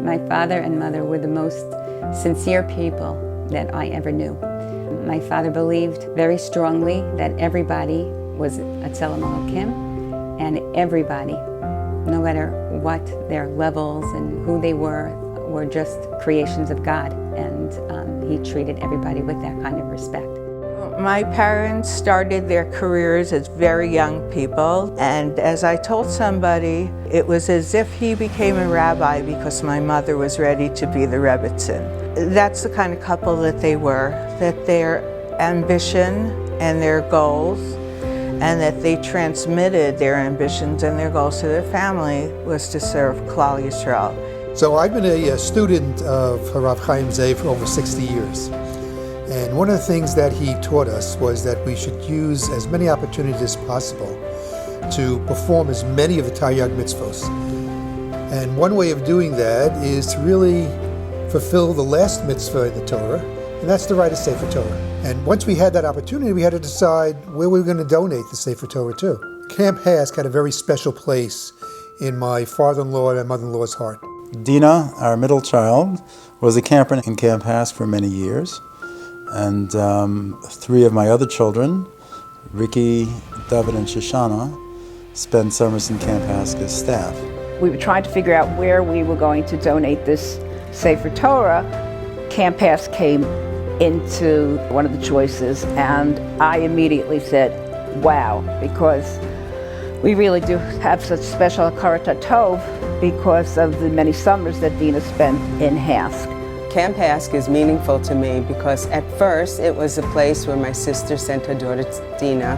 My father and mother were the most sincere people that I ever knew. My father believed very strongly that everybody was a Tzelem Elokim, and everybody, no matter what their levels and who they were just creations of God, and he treated everybody with that kind of respect. My parents started their careers as very young people, and as I told somebody, it was as if he became a rabbi because my mother was ready to be the Rebbitzin. That's the kind of couple that they were, that their ambition and their goals, and that they transmitted their ambitions and their goals to their family, was to serve Klal Yisrael. So I've been a student of Rav Chaim Zev for over 60 years. And one of the things that he taught us was that we should use as many opportunities as possible to perform as many of the Taryag mitzvos. And one way of doing that is to really fulfill the last mitzvah in the Torah, and that's to write a Sefer Torah. And once we had that opportunity, we had to decide where we were going to donate the Sefer Torah to. Camp HASC had a very special place in my father-in-law and my mother-in-law's heart. Dina, our middle child, was a camper in Camp HASC for many years. And three of my other children, Ricky, David, and Shoshana, spent summers in Camp HASC as staff. We were trying to figure out where we were going to donate this Sefer Torah. Camp HASC came into one of the choices, and I immediately said, wow, because we really do have such special hakarat hatov because of the many summers that Dina spent in HASC. Camp HASC is meaningful to me because at first it was a place where my sister sent her daughter Dina,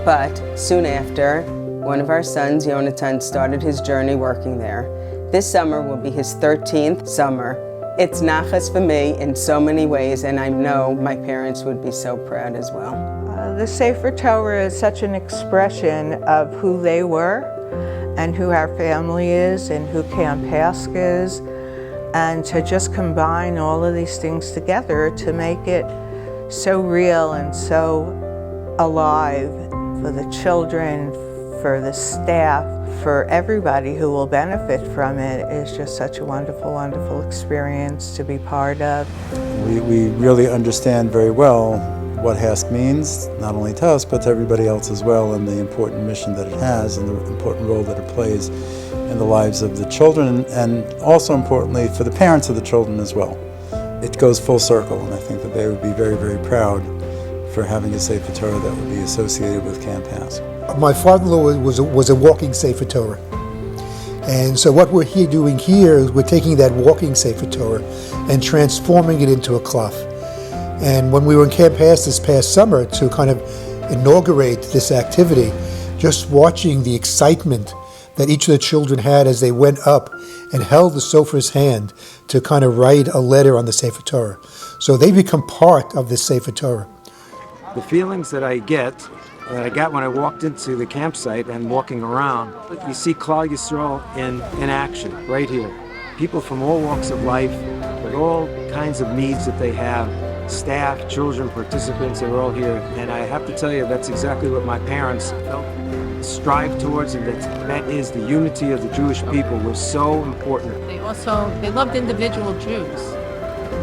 but soon after, one of our sons, Yonatan, started his journey working there. This summer will be his 13th summer. It's nachas for me in so many ways, and I know my parents would be so proud as well. The Sefer Torah is such an expression of who they were and who our family is and who Camp HASC is. And to just combine all of these things together to make it so real and so alive for the children, for the staff, for everybody who will benefit from it is just such a wonderful, wonderful experience to be part of. We really understand very well what HASC means, not only to us, but to everybody else as well, and the important mission that it has and the important role that it plays in the lives of the children, and also importantly for the parents of the children as well. It goes full circle, and I think that they would be very, very proud for having a Sefer Torah that would be associated with Camp HASC. My father-in-law was a walking Sefer Torah. And so what we're doing here is we're taking that walking Sefer Torah and transforming it into a klaf. And when we were in Camp HASC this past summer to kind of inaugurate this activity, just watching the excitement that each of the children had as they went up and held the sofer's hand to kind of write a letter on the Sefer Torah. So they become part of this Sefer Torah. The feelings that I got when I walked into the campsite and walking around, you see Klal Yisrael in action right here. People from all walks of life, with all kinds of needs that they have. Staff, children, participants, they're all here. And I have to tell you, that's exactly what my parents felt. Strive towards, and that is the unity of the Jewish people was so important. They loved individual Jews,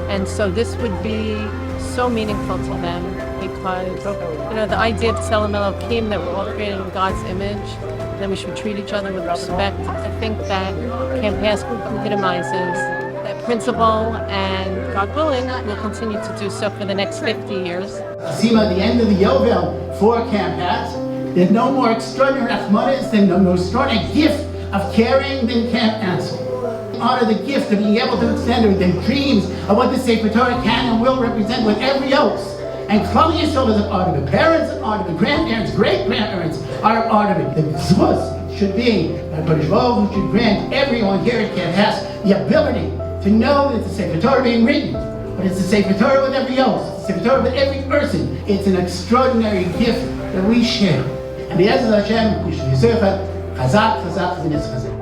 and so this would be so meaningful to them because the idea of Tzelem Elokim, that we're all created in God's image, then we should treat each other with respect. I think that Camp HASC epitomizes that principle, and God willing, we'll continue to do so for the next 50 years. Zima, the end of the Yovel for Camp HASC. There's no more extraordinary achmanis than no more extraordinary gift of caring than Camp HASC. Honor the gift of being able to extend the dreams of what the Sefer Torah can and will represent with every else. And Klal Yisrael is a part of it. Parents are part of it. Grandparents, great-grandparents are a part of it. The tzvus should be that Kodesh Baruch Hu should grant everyone here at Camp HASC the ability to know that the Sefer Torah being written, but it's the Sefer Torah with every else. It's the Sefer Torah with every person. It's an extraordinary gift that we share. And the Ezra Hashem, we should be chazak, chazak, chazak,